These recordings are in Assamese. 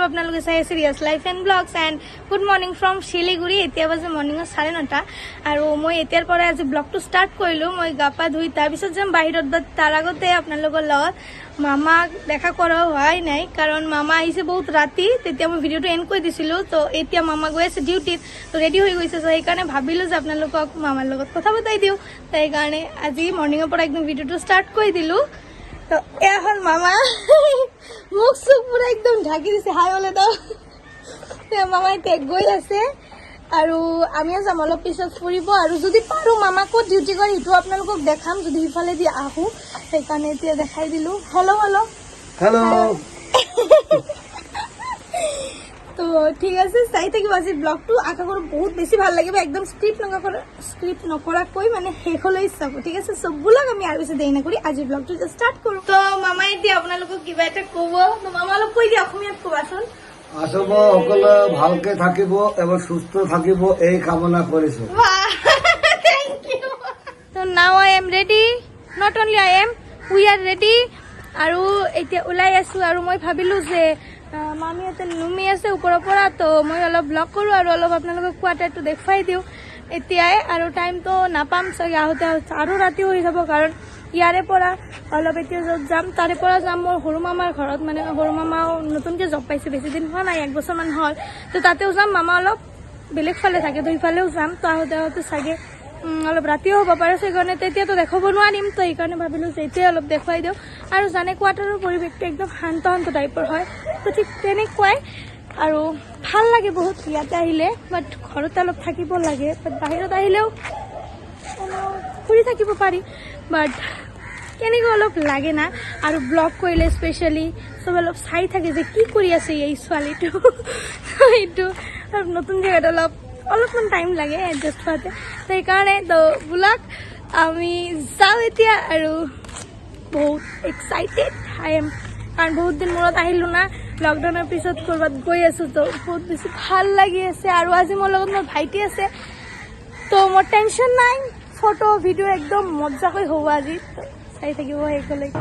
আপোনালোকে চাই আছে Riyaz life and blogs and good morning from Siliguri. এতিয়া বাজে মৰ্ণিঙৰ 9:30 আৰু মই এতিয়াৰ পৰা আজি ব্লগটো ষ্টাৰ্ট কৰিলোঁ। মই গা পা ধুই তাৰপিছত যাম বাহিৰত, বাট তাৰ আগতে আপোনালোকৰ লগত মামাক দেখা কৰা হোৱাই নাই, কাৰণ মামা আহিছে বহুত ৰাতি, তেতিয়া মই ভিডিঅ'টো এণ্ড কৰি দিছিলোঁ। তো এতিয়া মামা গৈ আছে ডিউটিত, তো ৰেডি হৈ গৈছে। চ' সেইকাৰণে ভাবিলোঁ যে আপোনালোকক মামাৰ লগত কথা পতাই দিওঁ। তো সেইকাৰণে আজি মৰ্ণিঙৰ পৰা একদম ভিডিঅ'টো ষ্টাৰ্ট কৰি দিলোঁ। তো এয়া হ'ল মামা, মুখ চুখ পুৰা একদম ঢাকি দিছে। হাই হ'লে তো মামা এতিয়া গৈ আছে আৰু আমিও যাম অলপ পিছত ফুৰিব। আৰু যদি পাৰোঁ মামা ক'ত ডিউটি কৰে সেইটো আপোনালোকক দেখাম, যদি সিফালেদি আহোঁ। সেইকাৰণে এতিয়া দেখাই দিলোঁ। Hello' hello' hello'. তো ঠিক আছে, চাই থাকিব আজি ব্লগটো। আশা কৰোঁ বহুত বেছি ভাল লাগিব, একদম স্ক্ৰিপ্ট নকৰাকৈ মানে শেষলৈ চাব, ঠিক আছে? চববিলাক আমি আৰু বেছি দেৰি নকৰি আজি ব্লগটো ষ্টাৰ্ট কৰোঁ। তো মামাই এতিয়া আপোনালোকক কিবা এটা ক'ব, তো মামা অলপ কৈ দিয়া, অসমীয়াত ক'বাচোন। আচব সকলে ভালকে থাকিব এবং সুস্থ থাকিব এই কামনা কৰিছো। Thank you. So now I am ready. Not only I am, we are ready. আৰু এতিয়া ওলাই আছোঁ আৰু মই ভাবিলোঁ যে মামীহঁতে নুমি আছে ওপৰৰ পৰা, তো মই অলপ ব্লগ কৰোঁ আৰু অলপ আপোনালোকক কোৱাৰ্টাৰটো দেখুৱাই দিওঁ এতিয়াই। আৰু টাইমটো নাপাম চাগে, আহোঁতে আৰু ৰাতি হৈ যাব, কাৰণ ইয়াৰে পৰা অলপ এতিয়া য'ত যাম তাৰে পৰা যাম মোৰ সৰু মামাৰ ঘৰত। মানে সৰু মামাও নতুনকৈ জব পাইছে, বেছি দিন হোৱা নাই, 1 বছৰমান হ'ল। তো তাতেও যাম, মামা অলপ বেলেগ ফালে থাকে, তো সিফালেও যাম। তো আহোঁতে চাগে অলপ ৰাতিও হ'ব পাৰে, সেইকাৰণে তেতিয়াতো দেখাব নোৱাৰিম। তো সেইকাৰণে ভাবিলোঁ যে এতিয়াই অলপ দেখুৱাই দিওঁ। আৰু জানে কোৱাৰ্টাৰৰ পৰিৱেশটো একদম শান্ত টাইপৰ হয়, তো ঠিক তেনেকুৱাই। আৰু ভাল লাগে বহুত ইয়াতে আহিলে, বাট ঘৰতে অলপ থাকিব লাগে। বাট বাহিৰত আহিলেও ফুৰি থাকিব পাৰি, বাট কেনেকৈ অলপ লাগে না। আৰু ব্লগ কৰিলে স্পেচিয়েলি চব অলপ চাই থাকে যে কি কৰি আছে এই ছোৱালীটো। এইটো আৰু নতুন জেগাত অলপমান টাইম লাগে এডজাষ্ট হোৱাতে। সেইকাৰণে তো ব্লগ আমি যাওঁ এতিয়া, আৰু বহুত এক্সাইটেড আই এম, কাৰণ বহুত দিন মূৰত আহিলোঁ না, লকডাউনৰ পিছত ক'ৰবাত গৈ আছোঁ, তো বহুত বেছি ভাল লাগি আছে। আৰু আজি মোৰ লগত মোৰ ভাইটি আছে, তো মোৰ টেনশ্যন নাই, ফটো ভিডিঅ' একদম মজাকৈ হ'ব আজি। তো চাই থাকিব শেষলৈকে।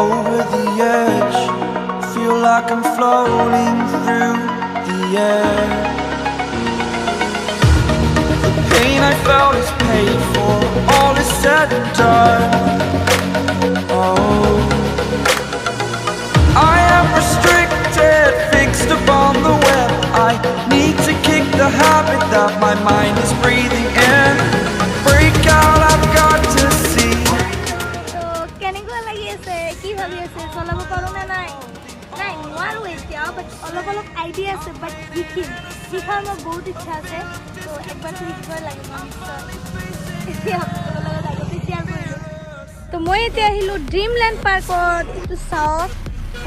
Over the edge, feel like I'm floating through the air. The pain I felt is paid for, all is said and done. Oh, I am restricted, fixed upon the web. I need to kick the habit that my mind is breathing in. Break out, I've got to see. কেনেকুৱা লাগি আছে, কি ভাবি আছে, চলাব পাৰোঁ নে নাই? নাই, নোৱাৰোঁ এতিয়াও, বাট অলপ আইডিয়া আছে, বাট শিকাৰ মোৰ বহুত ইচ্ছা আছে। তো একবাৰ শিকিবই লাগিব এতিয়া আপোনালোকৰ লগত আগতে শ্বেয়াৰ কৰিলোঁ। তো মই এতিয়া আহিলোঁ ড্ৰিমলেণ্ড পাৰ্কত। এইটো চাওক,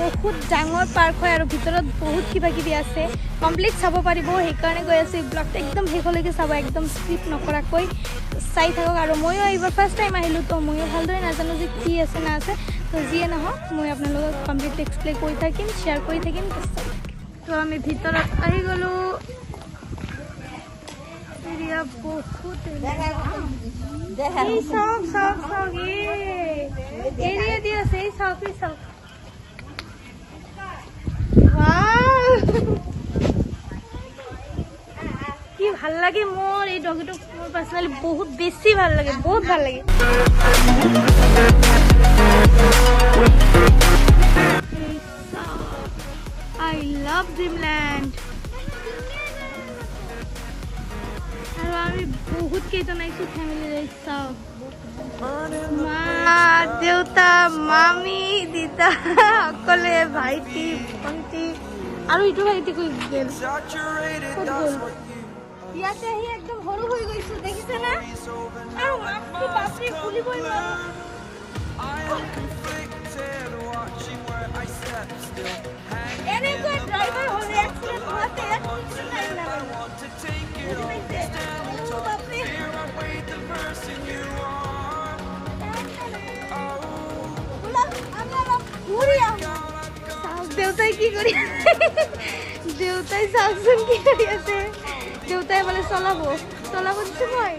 বহুত ডাঙৰ পাৰ্ক হয় আৰু ভিতৰত বহুত কিবা কিবি আছে, কমপ্লিট চাব পাৰিব। সেইকাৰণে গৈ আছোঁ, এই ব্লগটো একদম শেষলৈকে চাব, একদম স্কিপ নকৰাকৈ চাই থাকক। আৰু ময়ো এইবাৰ ফাৰ্ষ্ট টাইম আহিলোঁ, তো ময়ো ভালদৰে নাজানো যে কি আছে না আছে। তো যিয়ে নহওক মই আপোনালোকক কমপ্লিট এক্সপ্লেইন কৰি থাকিম, শ্বেয়াৰ কৰি থাকিম। তো আমি ভিতৰত আহি গ'লোঁ। এৰিয়া বহুত চাওক এৰিয়া দি আছে, এই চাওক। কি ভাল লাগে মোৰ এই ডগিটো, মোৰ পাৰ্চনেলি বহুত বেছি ভাল লাগে, বহুত ভাল লাগে। I love dreamland. আৰু আমি বহুত কেইজন আহিছোঁ ফেমিলি। চাওক, মা, দেউতা, মামী, দেউতা, সকলোৱে, ভাইটি, ভণ্টি, আৰু ইটো ভাইটি কৈ গ'ল, ক'ত গ'ল? ইয়াতে আহি একদম সৰু হৈ গৈছোঁ, দেখিছে না? আৰু মাছটো বাপৰে খুলিবই নোৱাৰোঁ। এনেকুৱা ড্ৰাইভাৰ হ'লে এক্সিডেণ্ট হোৱাতে টাইম নালাগে, বুজি পাইছে? বাপৰে দেউতাই কি কৰি আছে? দেউতাই চাওকচোন কি কৰি আছে। দেউতাই বোলে চলাব দিছো মই।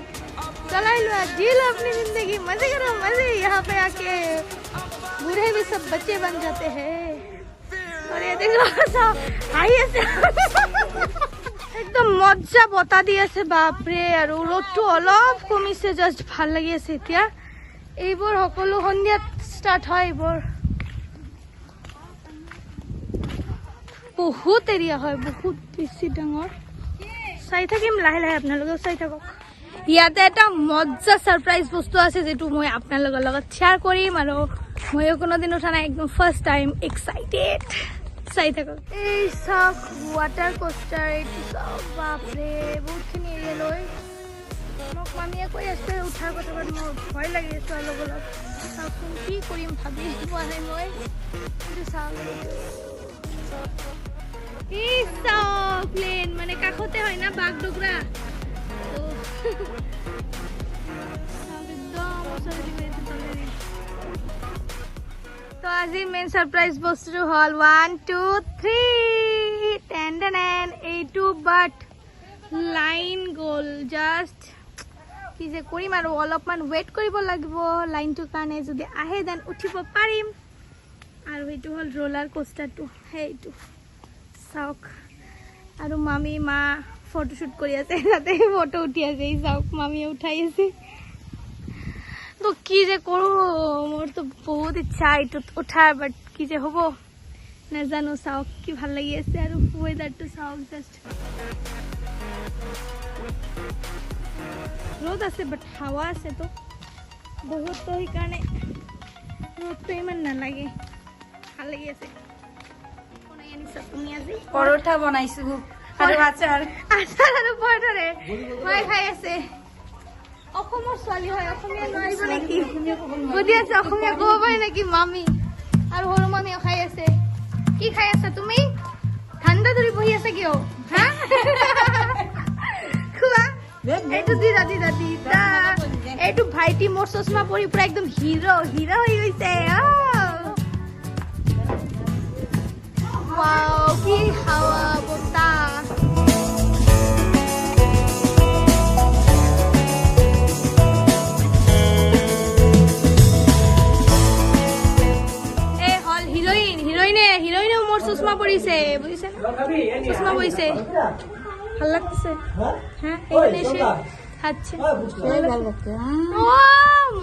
चला लो, जी लो अपनी जिंदगी, मजे करो मजे। यहाँ पे आके बूढ़े भी सब बच्चे बन जाते हैं। और ये देखो একদম মজা বতাহ দি আছে বাপৰে। আৰু ৰ'দটো অলপ কমিছে, জাষ্ট ভাল লাগি আছে এতিয়া। এইবোৰ সকলো সন্ধিয়াত ষ্টাৰ্ট হয়। এইবোৰ বহুত এৰিয়া হয়, বহুত বেছি ডাঙৰ। চাই থাকিম লাহে লাহে, আপোনালোকেও চাই থাকক। ইয়াতে এটা মজা সাৰপ্ৰাইজ বস্তু আছে যেটো মই আপোনালোকৰ লগত শ্বেয়াৰ কৰিম। আৰু ময়ো কোনোদিন উঠা নাই, একদম ফাৰ্ষ্ট টাইম, এক্সাইটেড। চাই থাকক। এই চাওক ৱাটাৰ কোষ্টাৰ, এইটো চাওক বাপৰে, বহুতখিনি এৰিয়া লৈ। মোক মামীয়ে কৈ আছে উঠাৰ কথা, মোৰ ভয় লাগি আছে অলপ অলপ। চাওকচোন কি কৰিম ভাবি পোৱা নাই মই। কিন্তু চাওক এই চাওক প্লেন, মানে কাষতে হয় না বাগডোগৰা। তো আজি মেইন সারপ্রাইজ বস্তু হল 1 2 3 টেন টেন। এইটো বাট লাইন গ'ল, জাষ্ট কি যে কৰিম। আৰু অলপমান ৱেইট কৰিব লাগিব লাইনটোৰ কাৰণে, যদি আহে দেন উঠিব পাৰিম। আৰু এইটো হ'ল ৰোলাৰ কোষ্টাৰটো, সেইটো চাওক। আৰু মামী মা ফটোশ্বুট কৰি আছে, তাতে ফটো উঠি আছে। এই চাওক মামীয়ে উঠাই আছে। তো কি যে কৰোঁ, মোৰতো বহুত ইচ্ছা এইটোত উঠাৰ, বাট কি যে হ'ব নাজানো। চাওক কি ভাল লাগি আছে। আৰু ৱেডাৰটো চাওক, জাষ্ট ৰ'দ আছে বাট হাৱা আছে তো বহুত, তো সেইকাৰণে ৰ'দটো ইমান নালাগে, ভাল লাগি আছে। বনাই আনিছা তুমি আজি? পৰঠা বনাইছো আৰু আচাৰ। আচাৰ আৰু পৰঠাৰে মায়ে খাই আছে। অসমৰ ছোৱালী হয়, অসমীয়া নোৱাৰিব নেকি? সুধি আছে অসমীয়া ক'ব পাৰে নেকি মামী? আৰু সৰু মামীও খাই আছে। কি খাই আছা তুমি? ঠাণ্ডা ধৰি বহি আছে কিয়? হা খোৱা। এইটো দিদা দিদা দিদা, এইটো ভাইটি মোৰ চশমা পৰি পুৰা একদম হিৰো হিৰো হৈ গৈছে। ৱাও কি হাৱা বতাহ। হিরোইনেও মোর চশমা পরিছে, বুঝছে চশমা পরিছে, ভাল লাগছে। হ্যাঁ এখানে এসে খাচ্ছে,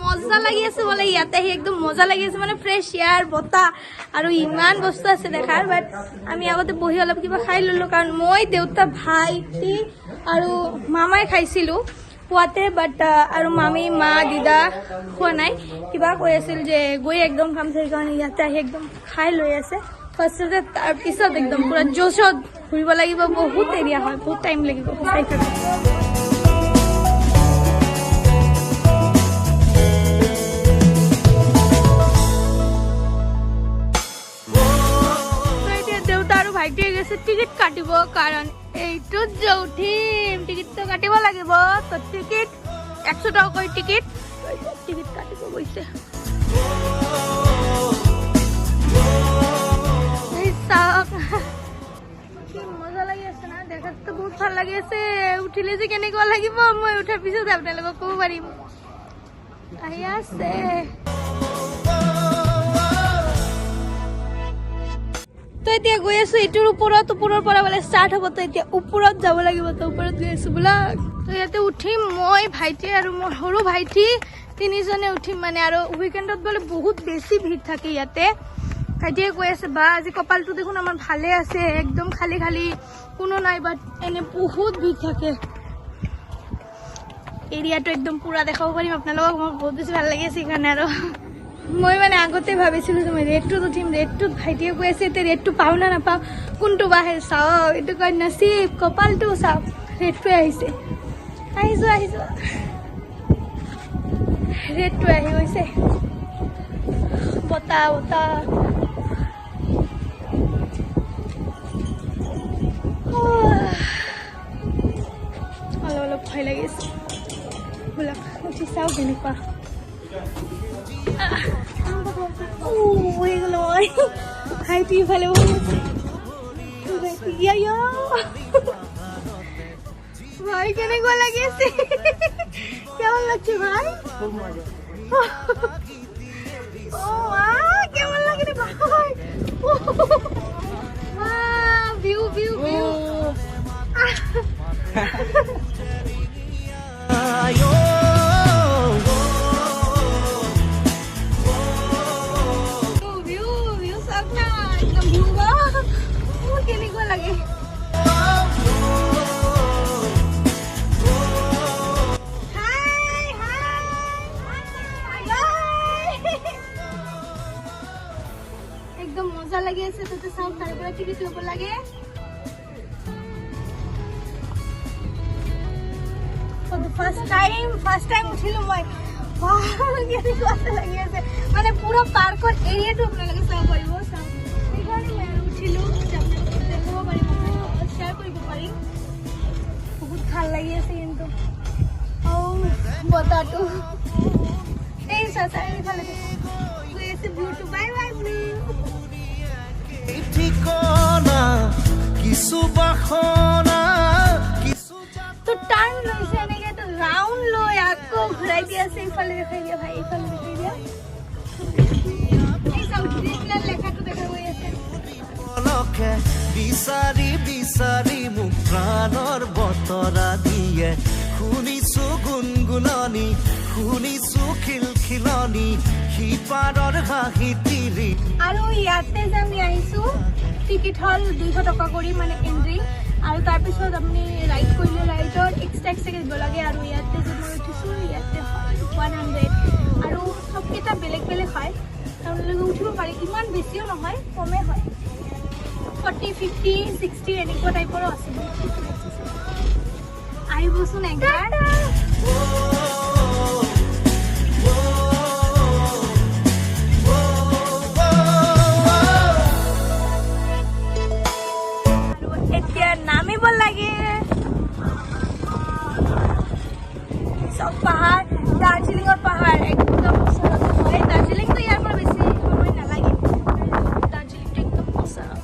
মজা লাগি আছে বলে। ইয়াতে আহি একদম মজা লাগি আছে, মানে ফ্রেশ এয়ার বতাহ আৰু ইমান বস্তু আছে দেখাৰ। বাট আমি আগতে বহি অলপ কিবা খাই ললো, কাৰণ মই দেউতা ভাইটি আৰু মামাই খাইছিলো পুৱাতে। বাট আৰু মামী মা দিদা খোৱা নাই, কিবা কৈ আছিল যে গৈ একদম খাম। সেইকাৰণে ইয়াতে আহি একদম খাই লৈ আছে ফাৰ্ষ্টতে। তাৰপিছত একদম পুৰা জোচত ঘূৰিব লাগিব। বহুত এৰিয়া হয়, বহুত টাইম লাগিব। চাই থাকক। এতিয়া দেউতা আৰু ভাইটিয়ে গৈছে টিকেট কাটিব, কাৰণ এইটোত যে উঠিম টিকেটটো কাটিব লাগিব। তো টিকেট 100 টকাকৈ টিকেট কাটিব গৈছে। কি মজা লাগি আছে না, দেখাতো বহুত ভাল লাগি আছে। উঠিলে যে কেনেকুৱা লাগিব মই উঠাৰ পিছত আপোনালোকক ক'ব পাৰিম। আহি আছে তো এতিয়া গৈ আছো এইটোৰ ওপৰত। ওপৰৰ পৰা বোলে ষ্টাৰ্ট হ'ব, তো এতিয়া ওপৰত যাব লাগিব। তো ওপৰত গৈ আছো বোলা। তো ইয়াতে উঠিম মই, ভাইটি আৰু মোৰ সৰু ভাইটি, তিনিজনে উঠিম মানে। আৰু উইকেণ্ডত বোলে বহুত বেছি ভিৰ থাকে ইয়াতে। ভাইটিয়ে কৈ আছে বা আজি কপালটো দেখোন আমাৰ ভালে আছে, একদম খালী খালী কোনো নাই। বাট এনে বহুত ভিৰ থাকে। এৰিয়াটো একদম পুৰা দেখাব পাৰিম আপোনালোকক। মোৰ বহুত বেছি ভাল লাগি আছে সেইকাৰণে। আৰু মই মানে আগতে ভাবিছিলো যে মই ৰেডটোত উঠিম। ৰেডটোত ভাইটিয়ে কৈ আছে এতিয়া ৰেডটো পাওঁ না নাপাওঁ, কোনটো বাহে চাওক। এইটো কয় নচিব, কপালটো চাওক, ৰেডটোৱে আহিছে। আহিছো আহিছো, ৰেডটোৱে আহি গৈছে। বতাহ বতাহ অলপ অলপ ভয় লাগিছে। বোলক উঠি চাওঁ কেনেকুৱা। হৈ গ'ল মই, ভাইটি ইফালে বহি আছে। ভাই কেনেকুৱা লাগি আছে, কেমন লাগছে ভাই? খুব মজা। ও কেমন লাগে রে ভাই? View view view view view চাওক না একদম ভিউ কেনেকুৱা লাগে একদম মজা লাগি আছে তাতে চাওক তাৰ পৰা টিভিত ল'ব লাগে for the first time উঠিলো মই কেনেকুৱা লাগি আছে মানে পুৰা পাৰ্কৰ এৰিয়াটো আপোনালোকে চাব পাৰিব চাওক সেইকাৰণে মই উঠিলো দেখাব পাৰিম শ্বেয়াৰ কৰিব পাৰিম বহুত ভাল লাগি আছে কিন্তু বতাহটো এই চাচা এইফালে গৈ আছে ভিউটো বাই বাই ঠিকনা কিছু বাসনা তো টাৰ্ণ লৈছে এনেকে তো ৰাউণ্ড লৈ আকৌ ঘূৰাই দি আছে এইফালে দেখাই দিয়া ভাই এইফালে দেখাই দিয়া এই চাওক ডিজিটেল লেখাটো দেখা গৈ আছে লখে বিচাৰি বিচাৰি মোক প্ৰাণৰ বতৰা দিয়ে শুনিছো গুণগুণনি শুনিছো খিলখিলনি সিপাৰৰ হাঁহি তিৰি আৰু ইয়াতে যে আমি আহিছো টিকেট হল 200 টকা কৰি মানে এন্ট্ৰি আৰু তাৰপিছত আপুনি ৰাইড কৰিলে ৰাইডৰ এক্সট্ৰা দিব লাগে আৰু ইয়াতে যে মই উঠিছো ইয়াতে 100 আৰু সবকেইটা বেলেগ বেলেগ হয় আপোনালোকে উঠিব পাৰি ইমান বেছিও নহয় কমে হয় 40, 50, 60 এনেকুৱা টাইপৰো আছে আহিবচোন একবাৰ এতিয়া নামিব লাগে চব পাহাৰ দাৰ্জিলিঙৰ পাহাৰ একদম ওচৰত হয় দাৰ্জিলিংটো ইয়াৰ পৰা বেছি সময় নালাগে দাৰ্জিলিংটো একদম ওচৰত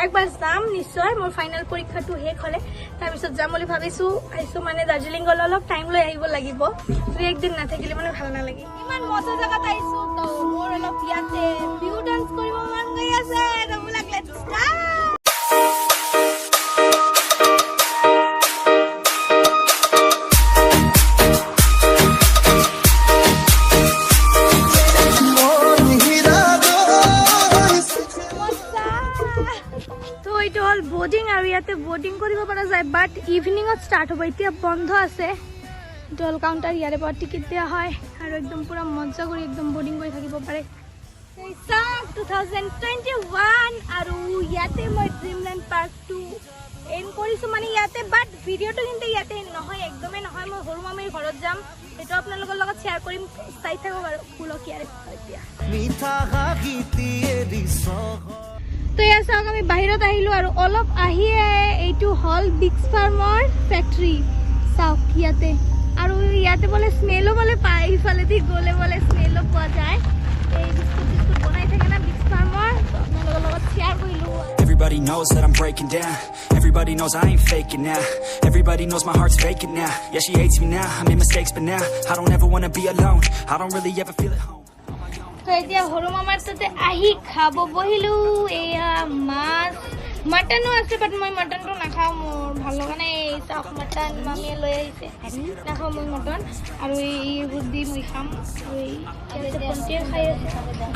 একবাৰ যাম নিশ্চয় মোৰ ফাইনেল পৰীক্ষাটো শেষ হ'লে তাৰপিছত যাম বুলি ভাবিছো আহিছো মানে দাৰ্জিলিং গ'লে অলপ টাইম লৈ আহিব লাগিব দুই একদিন নাথাকিলে মানে ভাল নালাগে ইমান মজা জেগাত আহিছো তো মোৰ অলপ ইয়াতে ভিউ ডান্স কৰিব মন গৈ আছে বোলাক লেটছ ষ্টাৰ্ট बोर्डिंग और इते बोर्डिंग কৰিব পৰা যায় বাট ইভিনিংত স্টাৰ্ট হ'ব এতিয়া বন্ধ আছে ডল কাউন্টাৰ ইয়াৰে পৰা টিকেট দিয়া হয় আৰু একদম পুৰা মজা কৰি একদম बोर्डिंग কৰি থাকিব পাৰে 2021 আৰু ইয়াতে মই ড্ৰিমল্যান্ড পাৰ্ক 2 এম কৰিছো মানে ইয়াতে বাট ভিডিওটো কিন্তু ইয়াতে নহয় একদমে নহয় মই হৰু মামীৰ ঘৰত যাম এটা আপোনালোকৰ লগত শেয়াৰ কৰিম চাই থাকো বাৰু ফুলক ইয়াৰে এতিয়া মিঠা হাঁহিতিয়ে দিছ তো ইয়াৰ চাওক আমি বাহিৰত আহিলো আৰু অলপ আহিয়ে এইটো হল বিক্স ফাৰ্মৰ ফেক্টৰী চাওক ইয়াতে আৰু ইয়াতে বলে স্মেলো বলে পায় ইফালে দি গলে বলে স্মেলো পোৱা যায় এই বিস্কুট বনাই থাকে না বিক্স ফাৰ্মৰ আপোনালোকৰ লগত শেয়াৰ কৰিলো Everybody knows that I'm breaking down. Everybody knows I ain't faking now. Everybody knows my heart's faking now. Yeah, she hates me now. I made mistakes, but now I don't ever wanna be alone. I don't really ever feel at home. তো এতিয়া হৰু মামাৰ তাতে আহি খাব বহিলো এয়া মাছ মটনো আছে বাট মই মটনটো নাখাওঁ মোৰ ভাল লগা নাই চাওক মটন মামীয়ে লৈ আহিছে নাখাওঁ মই মটন আৰু এই বুদ্ধি মই খাম আৰু এই পন্টিয়ে খাই আছে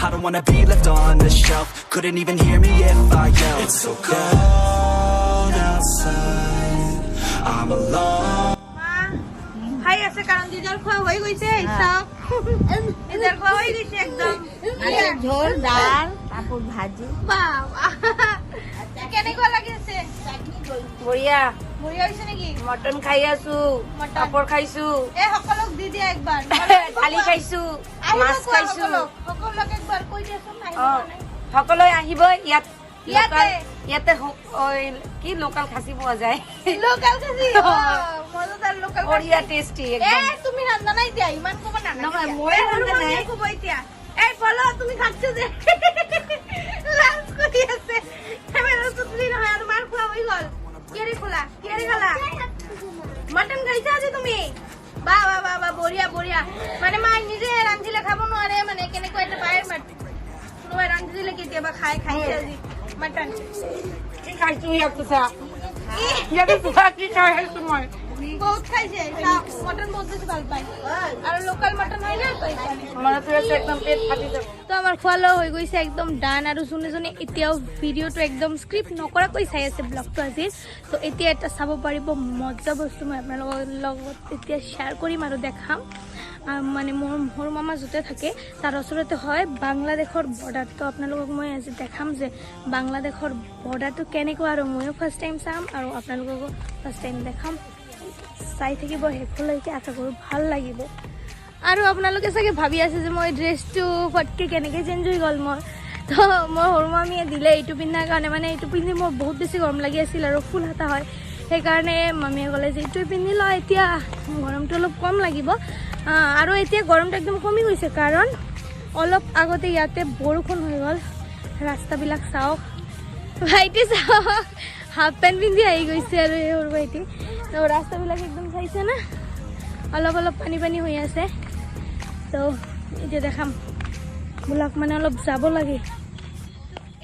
I don't wanna be left on the shelf. Couldn't even hear me if I yelled. It's so cold outside. I'm alone. খাই আছে কাৰণ দিদাৰ খোৱা হৈ গৈছে চাওক দিদাৰ খোৱা হৈ গৈছে একদম ঝোল ডাল তাৰপৰ ভাজি বাবা কেনেকুৱা লাগি আছে বঢ়িয়া বঢ়িয়া হৈছে নেকি মটন খাই আছো মটন। পাপড় খাইছো এই সকলক দি দিয়া একবাৰ দালি খাইছো মাছ খাইছো সকলক একবাৰ কৈ দিয়াচোন অ সকলোৱে আহিব ইয়াত ইয়াতে? ইয়াতে কি লোকাল খাসি পোৱা যায় লোকাল খাসি মজাদাৰ লোকাল বঢ়িয়া টেস্টি একদম তুমি ৰান্না নাই দিয়া ইমান কব না নহয়, মই ৰান্ধা নাই। কব এতিয়া এই বলো তুমি খাচ্ছো যে লাঞ্চ কৰি আছে ক্যামেৰা তুলি নহয় আৰু মাৰ খোৱা হৈ গল কিৰে খালা মটন খাইছা আজি তুমি বা বা বা বা বঢ়িয়া কেতিয়াবা খাইছে আজি মটন কি খাইছো ইয়াত চা ইয়াতে চা কি খাই আছো মই বহুত খাইছে মটন বহুত বেছি ভাল পায় আৰু লোকাল মটন হয় না তো এইকাৰণে মানে তো একদম পেট ফাটি যাব তো আমাৰ খোৱা লোৱা হৈ গৈছে একদম ডান আৰু যোনে এতিয়াও ভিডিঅ'টো একদম স্ক্ৰিপ্ট নকৰাকৈ চাই আছে ব্লগটো আজি তো এতিয়া এটা চাব পাৰিব মজা বস্তু মই আপোনালোকৰ লগত এতিয়া শ্বেয়াৰ কৰিম আৰু দেখাম মানে মোৰ সৰু মামা য'তে থাকে তাৰ ওচৰতে হয় বাংলাদেশৰ বৰ্ডাৰ তো আপোনালোকক মই আজি দেখাম যে বাংলাদেশৰ বৰ্ডাৰটো কেনেকুৱা আৰু ময়ো ফাৰ্ষ্ট টাইম চাম আৰু আপোনালোককো ফাৰ্ষ্ট টাইম দেখাম চাই থাকিব শেষলৈকে আশা কৰোঁ ভাল লাগিব আৰু আপোনালোকে চাগে ভাবি আছে যে মই ড্ৰেছটো ফটকে কেনেকৈ চেঞ্জ হৈ গ'ল মোৰ তো মোৰ সৰু মামীয়ে দিলে এইটো পিন্ধাৰ কাৰণে মানে এইটো পিন্ধি মোৰ বহুত বেছি গৰম লাগি আছিল আৰু ফুল হাতা হয় সেইকাৰণে মামীয়ে ক'লে যে এইটোৱে পিন্ধি ল এতিয়া গৰমটো অলপ কম লাগিব আৰু এতিয়া গৰমটো একদম কমি গৈছে কাৰণ অলপ আগতে ইয়াতে বৰষুণ হৈ গ'ল ৰাস্তাবিলাক চাওক ভাইটি চাওক হাফ পেণ্ট পিন্ধি আহি গৈছে আৰু এই সৰু ভাইটি তো ৰাস্তাবিলাক একদম চাইছে না অলপ অলপ পানী হৈ আছে তো এতিয়া দেখাম বোলক মানে অলপ যাব লাগে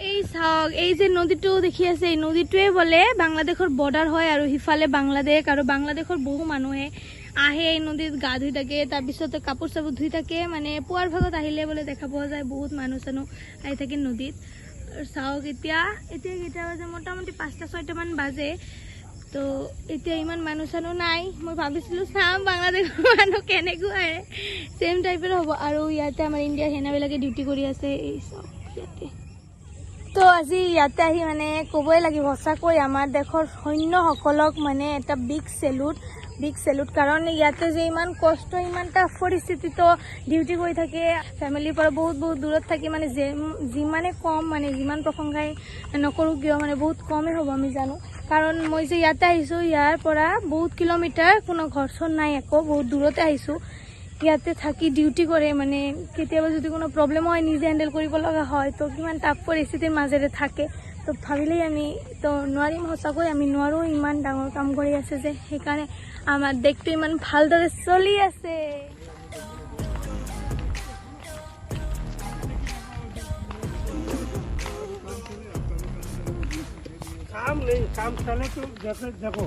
এই চাওক এই যে নদীটো দেখি আছে এই নদীটোৱে বোলে বাংলাদেশৰ বৰ্ডাৰ হয় আৰু সিফালে বাংলাদেশ আৰু বাংলাদেশৰ বহু মানুহে আহে এই নদীত গা ধুই থাকে তাৰপিছত কাপোৰ চাপোৰ ধুই থাকে মানে পুৱাৰ ভাগত আহিলে বোলে দেখা পোৱা যায় বহুত মানুহ চানুহ আহি থাকে নদীত চাওক এতিয়া কেইটা বাজে মোটামুটি 5টা-6টা মান বাজে তো এতিয়া ইমান মানুহ চানুহ নাই মই ভাবিছিলোঁ চাম বাংলাদেশৰ মানুহ কেনেকুৱা আহে চেম টাইপৰ হ'ব আৰু ইয়াতে আমাৰ ইণ্ডিয়াৰ সেনাবিলাকে ডিউটি কৰি আছে এই চাওক ইয়াতে তো আজি ইয়াতে আহি মানে ক'বই লাগিব সঁচাকৈ আমাৰ দেশৰ সৈন্যসকলক মানে এটা বিগ চেলুট কাৰণ ইয়াতে যে ইমান কষ্ট ইমান টাফ পৰিস্থিতিতো ডিউটি কৰি থাকে ফেমিলিৰ পৰা বহুত দূৰত থাকি মানে যিমানে কম মানে যিমান প্ৰশংসাই নকৰোঁ কিয় মানে বহুত কমেই হ'ব আমি জানো কাৰণ মই যে ইয়াতে আহিছোঁ ইয়াৰ পৰা বহুত কিলোমিটাৰ কোনো ঘৰ চৰ নাই একো বহুত দূৰতে আহিছোঁ ইয়াতে থাকি ডিউটি কৰে মানে কেতিয়াবা যদি কোনো প্ৰব্লেম হয় নিজে হেণ্ডেল কৰিব লগা হয় তো কিমান টাফ পৰিস্থিতিৰ মাজেৰে থাকে তো ভাবিলেই আমি তো নোৱাৰিম সঁচাকৈ আমি নোৱাৰোঁ ইমান ডাঙৰ কাম কৰি আছে যে সেইকাৰণে আমাৰ দেশটো ইমান ভালদৰে চলি আছে काम नहीं काम चले तो जैसे देखो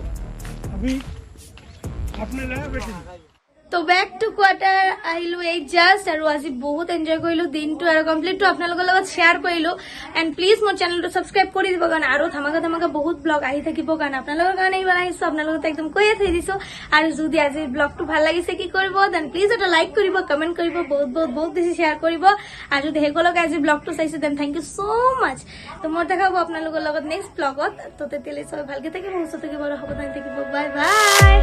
अभी अपने लाया बेटे তো বেক টু কোৱাৰ্টাৰ আহিলোঁ এই জাষ্ট আৰু আজি বহুত এনজয় কৰিলোঁ দিনটো আৰু কমপ্লিটটো আপোনালোকৰ লগত শ্বেয়াৰ কৰিলোঁ এণ্ড প্লিজ মোৰ চেনেলটো ছাবস্ক্ৰাইব কৰি দিব কাৰণ আৰু ধামাকা বহুত ব্লগ আহি থাকিব কাৰণ আপোনালোকৰ কাৰণে এইবাৰ আহিছোঁ আপোনালোকক একদম কৈয়ে থৈ দিছোঁ আৰু যদি আজি ব্লগটো ভাল লাগিছে কি কৰিব দেন প্লিজ এটা লাইক কৰিব কমেণ্ট কৰিব বহুত বেছি শ্বেয়াৰ কৰিব আৰু যদি সেইসকলকে আজি ব্লগটো চাইছে দেন থেংক ইউ ছ' মাছ তো মই দেখাব আপোনালোকৰ লগত নেক্সট ব্লগত তো তেতিয়ালৈ চবে ভালকৈ থাকিব সুস্থ থাকিব আৰু সাৱধানে থাকিব বাই বাই